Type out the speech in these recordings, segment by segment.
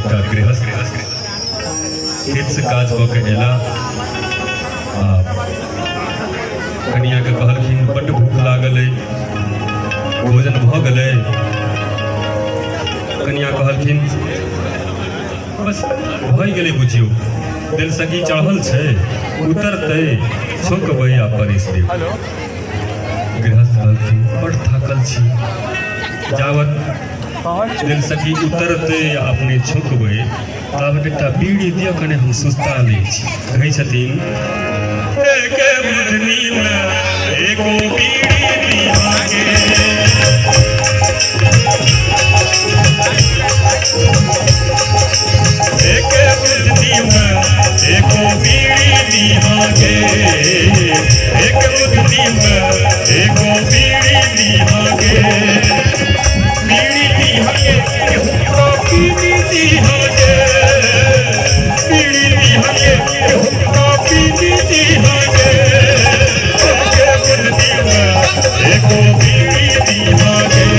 एकटा गृहस्थ खेत से काज कऽ के एला कनिया के कहलखिन बड्ड भूख लागल है, भोजन भऽ गेलै। कनिया कहलखिन बस भऽ गेलै बुझियो, दिल सकी चढ़ल छै, उतरतै छोकबै आ परिस देब। गृहस्थ कहलखिन बड़ थाकल छी, जावत दिल सकी उतरते अपने छुकबै ताबत एकटा बीड़ी दिअ कने हम सुस्ता लै छी। कहै छथिन एके बुझनी में एको बीड़ी दिहागे, एके बुझनी में एको बीड़ी दिहागे, एक बुझनी में एको बीड़ी दिहागे, बीड़ी दिहागे हुक्का पीनी दिहागे, बीड़ी दिहागे हुक्का पीनी दिहागे, एके बुझनी में एको बीड़ी दिहागे।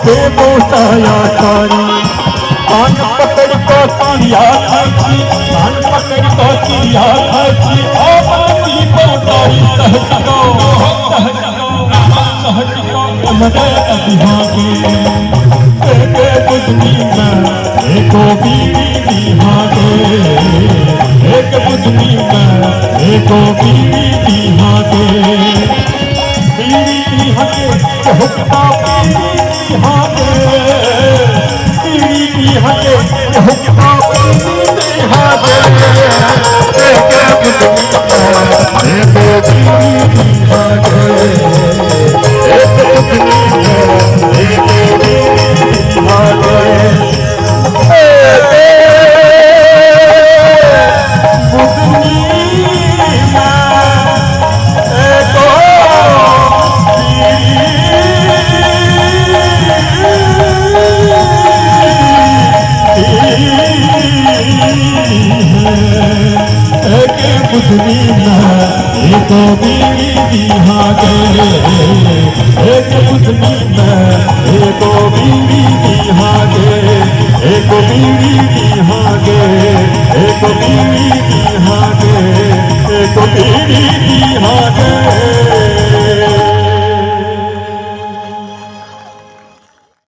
दे बोसाया सारी कान पकड़ को चिड़िया खाची कान पकड़ को चिड़िया खाची आपकी बोतारी सहज को मरे अभिहागे के बुझनी में एको बीवी बिहागे एक बुझनी में एको बीवी बिहागे बीवी बिहागे हुक्का बीवी बिहागे बीवी बिहागे हुक्का बीवी बिहागे एक बुझनी में एको बीवी बिहागे एक बुझनी में एको बीवी बिहागे बुझनी एक बीवी बिहागे एक बुझनी एक बीवी बिहागे एक बीवी बिहागे एक बीवी बिहागे एक बीवी बिहागे